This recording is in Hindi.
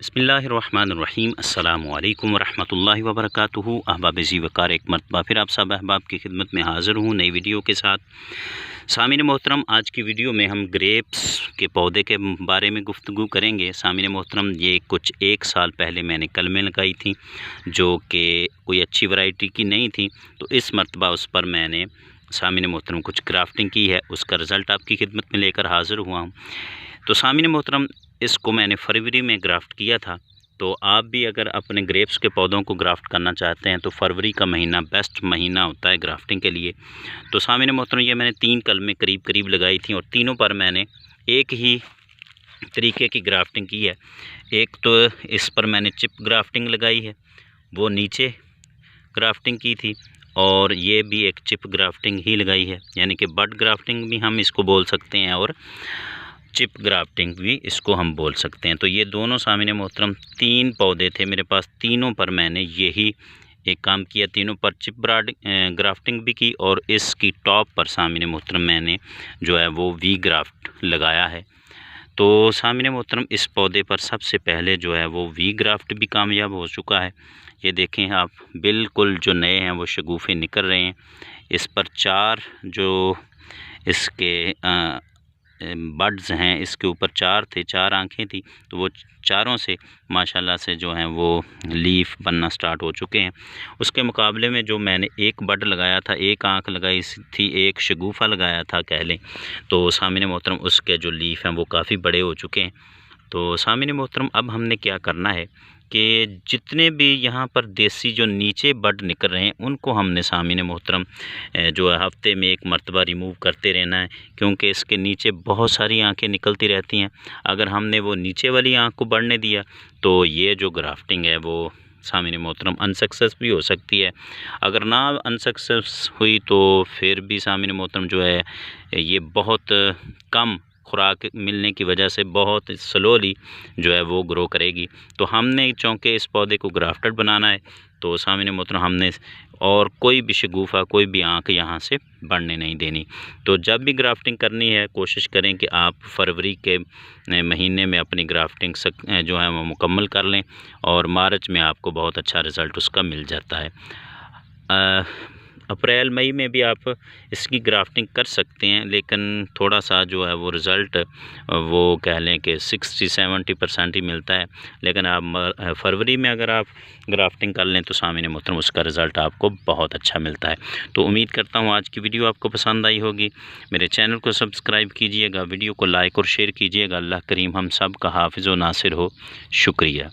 बिस्मिल्लाहिर्रहमानिर्रहीम अस्सलामुअलैकुम वरहमतुल्लाहि वबरकातुहू। अहबाब जी वकार एक मरतबा फिर आप सब अहबाब की खिदमत में हाज़िर हूँ नई वीडियो के साथ। सामीन मोहतरम, आज की वीडियो में हम ग्रेप्स के पौधे के बारे में गुफ्तगू करेंगे। सामीन मोहतरम, ये कुछ 1 साल पहले मैंने कलमें लगाई थी जो कि कोई अच्छी वैरायटी की नहीं थी, तो इस मरतबा उस पर मैंने सामीन मोहतरम कुछ ग्राफ्टिंग की है, उसका रिज़ल्ट आपकी खिदमत में लेकर हाज़िर हुआ हूँ। तो सामीन मोहतरम, इसको मैंने फरवरी में ग्राफ्ट किया था। तो आप भी अगर अपने ग्रेप्स के पौधों को ग्राफ्ट करना चाहते हैं तो फरवरी का महीना बेस्ट महीना होता है ग्राफ्टिंग के लिए। तो सामीन मोहतरम, ये मैंने 3 कलमें करीब करीब लगाई थी और तीनों पर मैंने एक ही तरीके की ग्राफ्टिंग की है। एक तो इस पर मैंने चिप ग्राफ्टिंग लगाई है, वो नीचे ग्राफ्टिंग की थी, और ये भी एक चिप ग्राफ्टिंग ही लगाई है, यानी कि बड ग्राफ्टिंग भी हम इसको बोल सकते हैं और चिप ग्राफ्टिंग भी इसको हम बोल सकते हैं। तो ये दोनों सामीन मोहतरम 3 पौधे थे मेरे पास, तीनों पर मैंने यही एक काम किया, तीनों पर चिप ग्राफ्टिंग भी की और इसकी टॉप पर सामीन मोहतरम मैंने जो है वो वी ग्राफ्ट लगाया है। तो सामीन मोहतरम, इस पौधे पर सबसे पहले जो है वो वी ग्राफ्ट भी कामयाब हो चुका है। ये देखें आप, बिल्कुल जो नए हैं वो शगुफ़े निकल रहे हैं। इस पर 4 जो इसके बड्स हैं, इसके ऊपर 4 थे, 4 आँखें थी, तो वो चारों से माशाल्लाह से जो हैं वो लीफ बनना स्टार्ट हो चुके हैं। उसके मुकाबले में जो मैंने एक बड लगाया था, एक आँख लगाई थी, एक शगुफ़ा लगाया था कह लें, तो सामीन मोहतरम उसके जो लीफ हैं वो काफ़ी बड़े हो चुके हैं। तो सामीन मोहतरम, अब हमने क्या करना है कि जितने भी यहाँ पर देसी जो नीचे बड निकल रहे हैं उनको हमने सामीन मोहतरम जो है हफ्ते में 1 मरतबा रिमूव करते रहना है, क्योंकि इसके नीचे बहुत सारी आँखें निकलती रहती हैं। अगर हमने वो नीचे वाली आँख को बढ़ने दिया तो ये जो ग्राफ्टिंग है वो सामीन मोहतरम अनसक्सेस भी हो सकती है। अगर ना अनसक्सेस हुई तो फिर भी सामीन मोहतरम जो है ये बहुत कम खुराक मिलने की वजह से बहुत स्लोली जो है वो ग्रो करेगी। तो हमने चूँकि इस पौधे को ग्राफ्टेड बनाना है, तो सामीन मोहतरम हमने और कोई भी शगुफ़ा, कोई भी आँख यहाँ से बढ़ने नहीं देनी। तो जब भी ग्राफ्टिंग करनी है कोशिश करें कि आप फरवरी के महीने में अपनी ग्राफ्टिंग जो है वो मुकम्मल कर लें, और मार्च में आपको बहुत अच्छा रिज़ल्ट उसका मिल जाता है। अप्रैल मई में भी आप इसकी ग्राफ्टिंग कर सकते हैं, लेकिन थोड़ा सा जो है वो रिज़ल्ट वो कह लें कि 60-70% ही मिलता है। लेकिन आप फरवरी में अगर आप ग्राफ्टिंग कर लें तो सामीन मोहतरम उसका रिज़ल्ट आपको बहुत अच्छा मिलता है। तो उम्मीद करता हूँ आज की वीडियो आपको पसंद आई होगी। मेरे चैनल को सब्सक्राइब कीजिएगा, वीडियो को लाइक और शेयर कीजिएगा। अल्लाह करीम हम सब का हाफिज़ व नासिर हो। शुक्रिया।